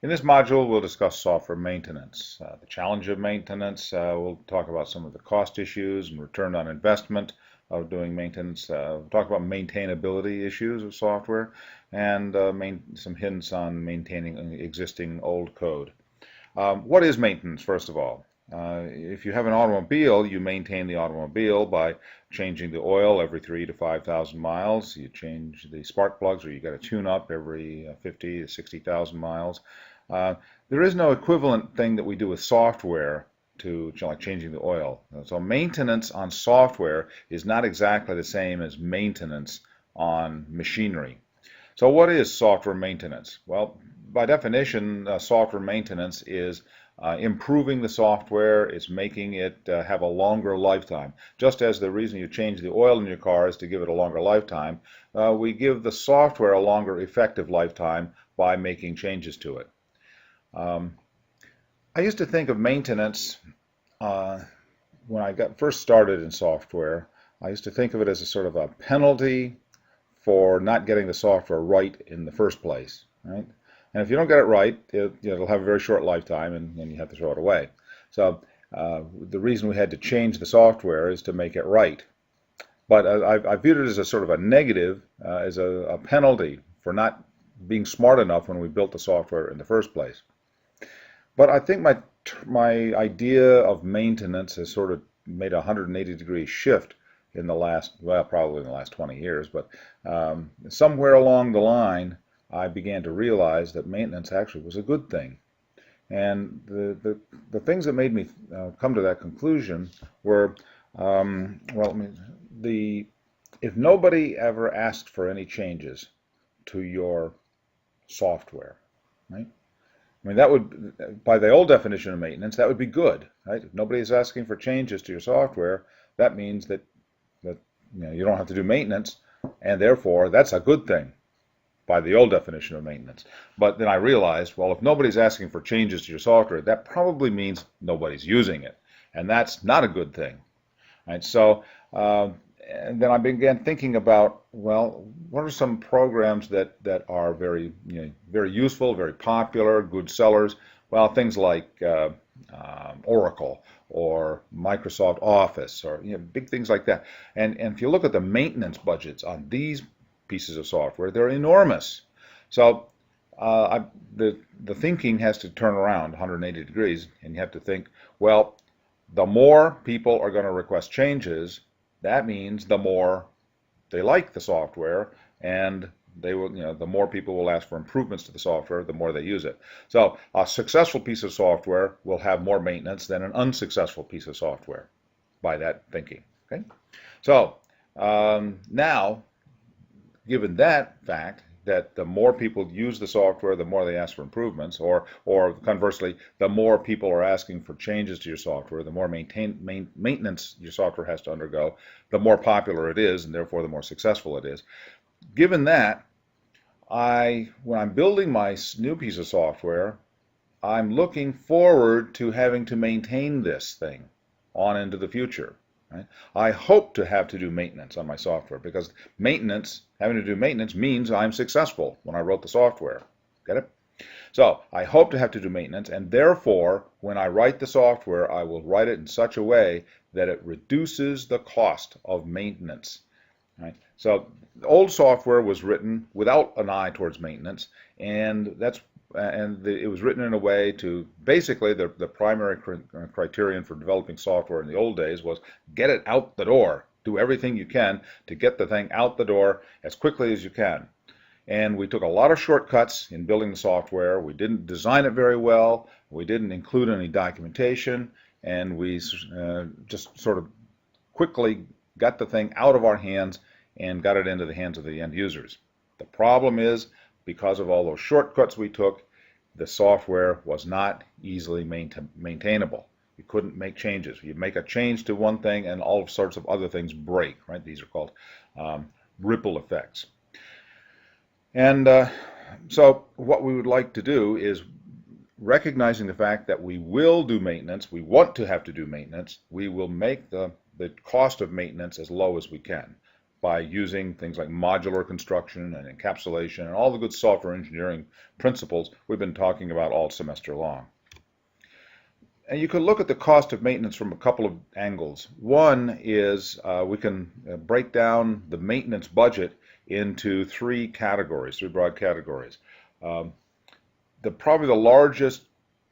In this module, we'll discuss software maintenance, the challenge of maintenance. We'll talk about some of the cost issues and return on investment of doing maintenance. We'll talk about maintainability issues of software and some hints on maintaining existing old code. What is maintenance, first of all? If you have an automobile, you maintain the automobile by changing the oil every 3,000 to 5,000 miles. You change the spark plugs, or you got a tune-up every 50 to 60,000 miles. There is no equivalent thing that we do with software to like changing the oil. So maintenance on software is not exactly the same as maintenance on machinery. So what is software maintenance? Well, by definition, software maintenance is improving the software. It's making it have a longer lifetime. Just as the reason you change the oil in your car is to give it a longer lifetime, we give the software a longer effective lifetime by making changes to it. I used to think of maintenance when I got first started in software. I used to think of it as a sort of a penalty for not getting the software right in the first place, right? And if you don't get it right, it'll have a very short lifetime, and you have to throw it away. So the reason we had to change the software is to make it right. But I viewed it as a sort of a negative, as a penalty for not being smart enough when we built the software in the first place. But I think my idea of maintenance has sort of made a 180-degree shift in the last, well, probably in the last 20 years, but somewhere along the line, I began to realize that maintenance actually was a good thing. And the things that made me come to that conclusion were, if nobody ever asked for any changes to your software, right? I mean, that would, by the old definition of maintenance, that would be good, right? If nobody is asking for changes to your software, that means that you don't have to do maintenance, and therefore that's a good thing by the old definition of maintenance. But then I realized, well, if nobody's asking for changes to your software, that probably means nobody's using it, and that's not a good thing, right? So, and then I began thinking about, well, what are some programs that are very very useful, very popular, good sellers? Well, things like Oracle or Microsoft Office, or big things like that. And if you look at the maintenance budgets on these pieces of software, they're enormous. So the thinking has to turn around 180 degrees, and you have to think, well, the more people are going to request changes, that means the more they like the software, and they will, the more people will ask for improvements to the software, the more they use it. So a successful piece of software will have more maintenance than an unsuccessful piece of software, by that thinking. Okay, so now, given that fact, that the more people use the software, the more they ask for improvements, or conversely, the more people are asking for changes to your software, the more maintenance your software has to undergo, the more popular it is, and therefore the more successful it is. Given that, when I'm building my new piece of software, I'm looking forward to having to maintain this thing on into the future. Right? I hope to have to do maintenance on my software, because having to do maintenance means I'm successful when I wrote the software. Get it? So I hope to have to do maintenance, and therefore, when I write the software, I will write it in such a way that it reduces the cost of maintenance. Right? So old software was written without an eye towards maintenance, and it was written in a way to basically the primary criterion for developing software in the old days was get it out the door. Do everything you can to get the thing out the door as quickly as you can. And we took a lot of shortcuts in building the software. We didn't design it very well. We didn't include any documentation, and we just sort of quickly got the thing out of our hands and got it into the hands of the end users. The problem is, because of all those shortcuts we took, the software was not easily maintainable. You couldn't make changes. You make a change to one thing and all sorts of other things break, right? These are called ripple effects. And so what we would like to do is, recognizing the fact that we will do maintenance, we want to have to do maintenance, we will make the cost of maintenance as low as we can. by using things like modular construction and encapsulation and all the good software engineering principles we've been talking about all semester long. And you can look at the cost of maintenance from a couple of angles. One is we can break down the maintenance budget into three broad categories. Probably the largest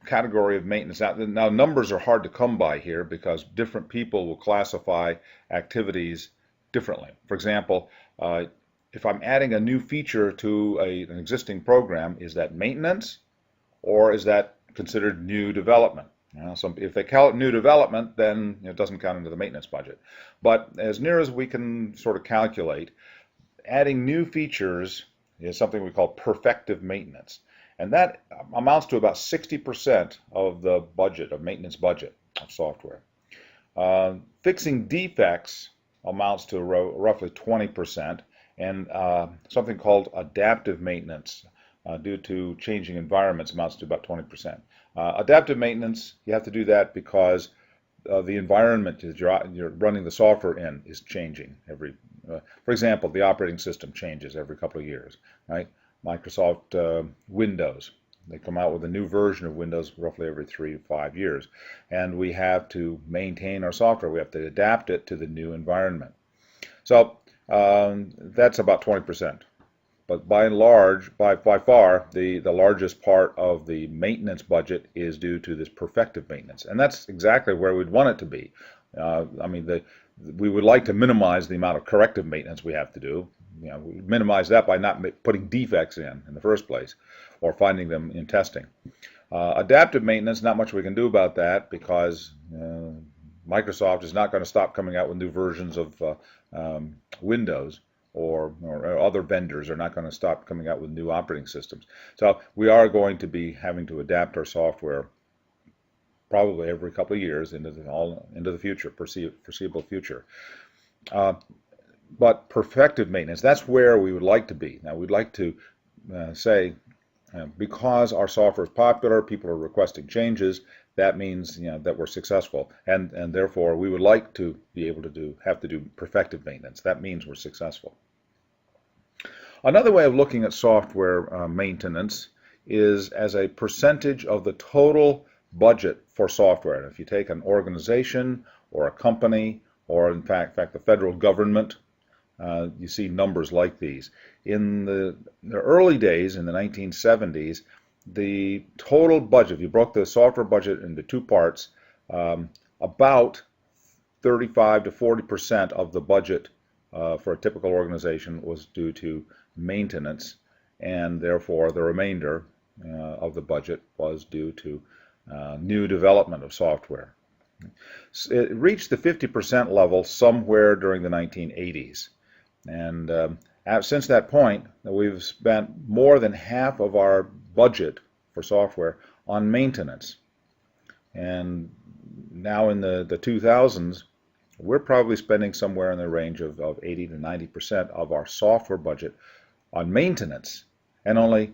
category of maintenance. Now numbers are hard to come by here because different people will classify activities differently. For example, if I'm adding a new feature to an existing program, is that maintenance or is that considered new development? If they call it new development, then it doesn't count into the maintenance budget. But as near as we can sort of calculate, adding new features is something we call perfective maintenance. And that amounts to about 60% of the budget, of maintenance budget of software. Fixing defects amounts to roughly 20%, and something called adaptive maintenance due to changing environments amounts to about 20%. Adaptive maintenance, you have to do that because the environment that you're running the software in is changing for example, the operating system changes every couple of years, right? Microsoft Windows, they come out with a new version of Windows roughly every 3 to 5 years, and we have to maintain our software. We have to adapt it to the new environment. So that's about 20%. But by and large, by far, the largest part of the maintenance budget is due to this perfective maintenance. And that's exactly where we'd want it to be. We would like to minimize the amount of corrective maintenance we have to do. We minimize that by not putting defects in the first place or finding them in testing. Adaptive maintenance, not much we can do about that because Microsoft is not going to stop coming out with new versions of Windows. Or other vendors are not going to stop coming out with new operating systems. So we are going to be having to adapt our software probably every couple of years into the future, foreseeable future. But perfective maintenance, that's where we would like to be. Now we'd like to say, because our software is popular, people are requesting changes, that means that we're successful, and therefore we would like to be able to have to do perfective maintenance. That means we're successful. Another way of looking at software maintenance is as a percentage of the total budget for software. If you take an organization or a company or in fact the federal government, you see numbers like these. In the early days, in the 1970s, the total budget, if you broke the software budget into two parts, about 35 to 40% of the budget for a typical organization was due to maintenance, and therefore the remainder of the budget was due to new development of software. It reached the 50% level somewhere during the 1980s, and since that point, we've spent more than half of our budget for software on maintenance. And now in the 2000s, we're probably spending somewhere in the range of 80 to 90% of our software budget on maintenance, and only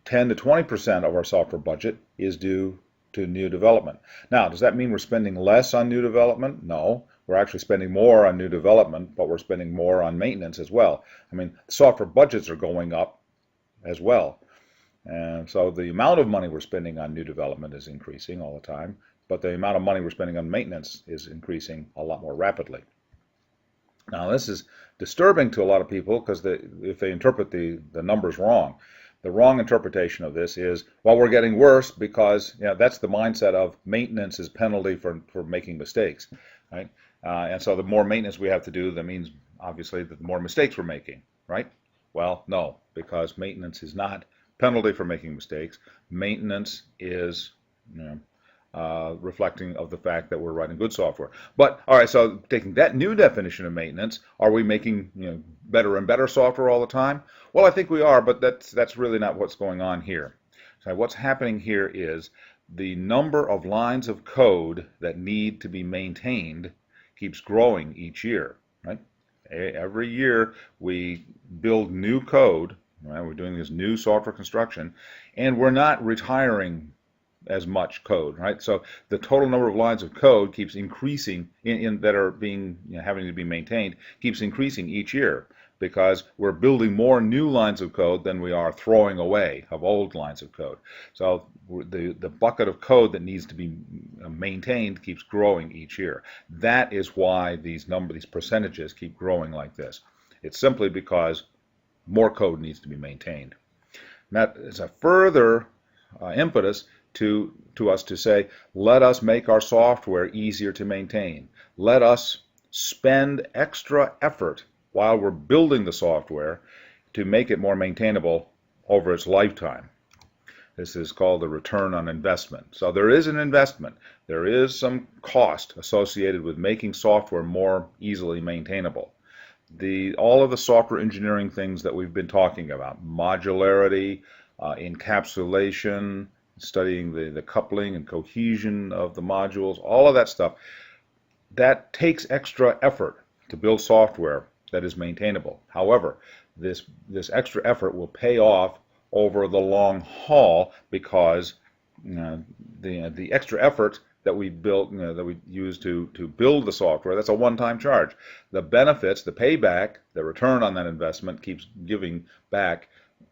10 to 20% of our software budget is due to new development. Now, does that mean we're spending less on new development? No. We're actually spending more on new development, but we're spending more on maintenance as well. Software budgets are going up as well. And so the amount of money we're spending on new development is increasing all the time, but the amount of money we're spending on maintenance is increasing a lot more rapidly. Now, this is disturbing to a lot of people because if they interpret the numbers wrong. The wrong interpretation of this is, well, we're getting worse because that's the mindset of maintenance is penalty for making mistakes, right? And so the more maintenance we have to do, that means obviously that the more mistakes we're making, right? Well, no, because maintenance is not penalty for making mistakes. Maintenance is reflecting of the fact that we're writing good software. But all right, so taking that new definition of maintenance, are we making better and better software all the time? Well, I think we are, but that's really not what's going on here. So what's happening here is the number of lines of code that need to be maintained keeps growing each year, right? Every year we build new code, right? We're doing this new software construction, and we're not retiring as much code, right? So the total number of lines of code keeps increasing that are being having to be maintained keeps increasing each year because we're building more new lines of code than we are throwing away of old lines of code. So the bucket of code that needs to be maintained keeps growing each year. That is why these percentages keep growing like this. It's simply because more code needs to be maintained. And that is a further impetus to us to say, let us make our software easier to maintain. Let us spend extra effort while we're building the software to make it more maintainable over its lifetime. This is called the return on investment. So there is an investment. There is some cost associated with making software more easily maintainable. All of the software engineering things that we've been talking about, modularity, encapsulation, studying the coupling and cohesion of the modules, all of that stuff, that takes extra effort to build software that is maintainable. However, this extra effort will pay off over the long haul because the extra effort that we built, that we use to build the software, that's a one-time charge. The benefits, the payback, the return on that investment keeps giving back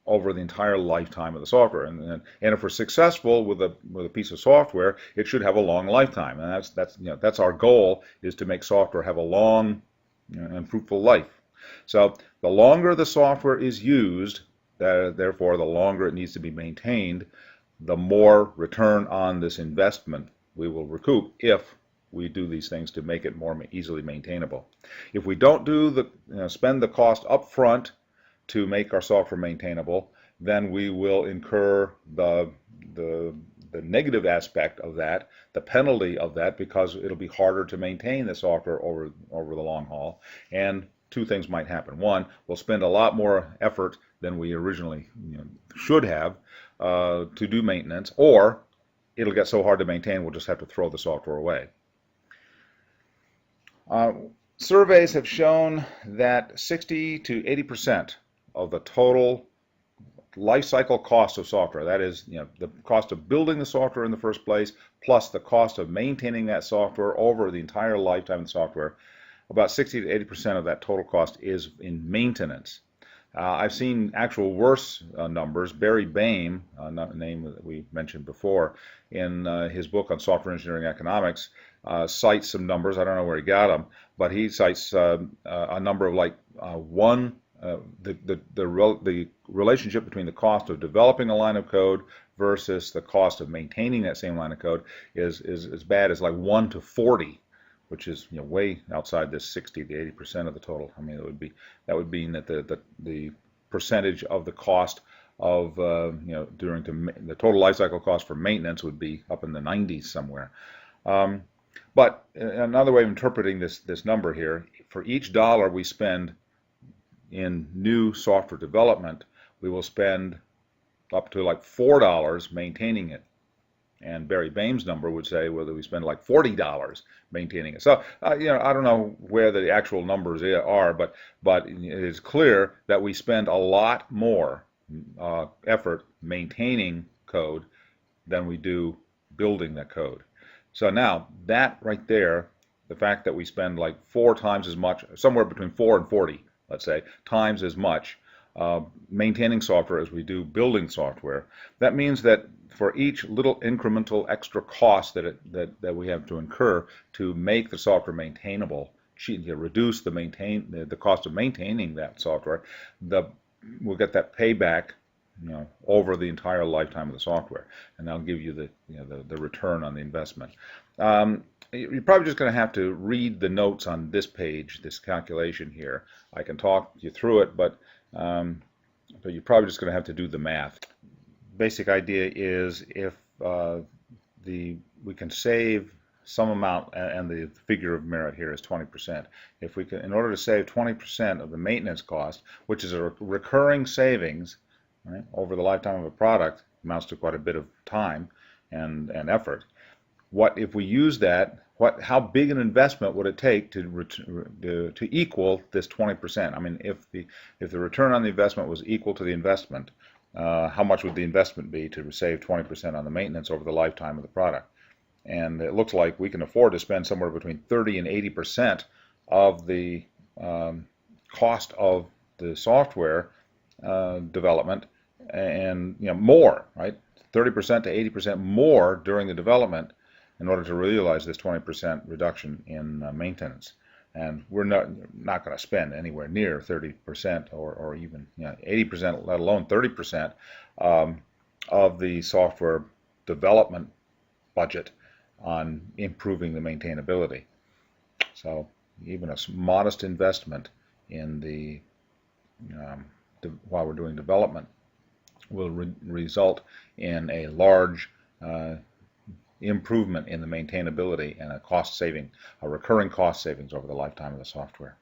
over the entire lifetime of the software. And if we're successful with a piece of software, it should have a long lifetime. And that's our goal, is to make software have a long and fruitful life. So the longer the software is used, therefore the longer it needs to be maintained, the more return on this investment we will recoup if we do these things to make it more easily maintainable. If we don't spend the cost up front to make our software maintainable, then we will incur the negative aspect of that, the penalty of that, because it'll be harder to maintain the software over the long haul. And two things might happen. One, we'll spend a lot more effort than we originally should have to do maintenance, or it'll get so hard to maintain we'll just have to throw the software away. Surveys have shown that 60 to 80% of the total life cycle cost of software, that is, the cost of building the software in the first place, plus the cost of maintaining that software over the entire lifetime of the software, about 60 to 80% of that total cost is in maintenance. I've seen actual worse numbers. Barry Bain, a name that we mentioned before, in his book on software engineering economics, cites some numbers. I don't know where he got them, but he cites a number of the relationship between the cost of developing a line of code versus the cost of maintaining that same line of code is as bad as like 1 to 40, which is way outside this 60 to 80% of the total. I mean, that would mean that the percentage of the cost of during the total life cycle cost for maintenance would be up in the 90s somewhere. But another way of interpreting this number here, for each dollar we spend in new software development, we will spend up to like $4 maintaining it. And Barry Bain's number would say whether we spend like $40 maintaining it. So I don't know where the actual numbers are, but it is clear that we spend a lot more effort maintaining code than we do building that code. So now that right there, the fact that we spend like 4 times as much, somewhere between 4 and 40, let's say, times as much maintaining software as we do building software, that means that for each little incremental extra cost that we have to incur to make the software maintainable, reduce the cost of maintaining that software, we'll get that payback over the entire lifetime of the software, and that'll give you the return on the investment. You're probably just going to have to read the notes on this page, this calculation here. I can talk you through it, but you're probably just going to have to do the math. Basic idea is if we can save some amount, and the figure of merit here is 20%. If we can, in order to save 20% of the maintenance cost, which is a recurring savings, right, over the lifetime of a product, amounts to quite a bit of time and effort. What if we use that? How big an investment would it take to equal this 20%? I mean, if the return on the investment was equal to the investment, how much would the investment be to save 20% on the maintenance over the lifetime of the product? And it looks like we can afford to spend somewhere between 30 and 80% of the cost of the software development, and more, right? 30% to 80% more during the development in order to realize this 20% reduction in maintenance. And we're not going to spend anywhere near 30% or even 80%, let alone 30% of the software development budget on improving the maintainability. So even a modest investment in the while we're doing development will result in a large improvement in the maintainability and a recurring cost savings over the lifetime of the software.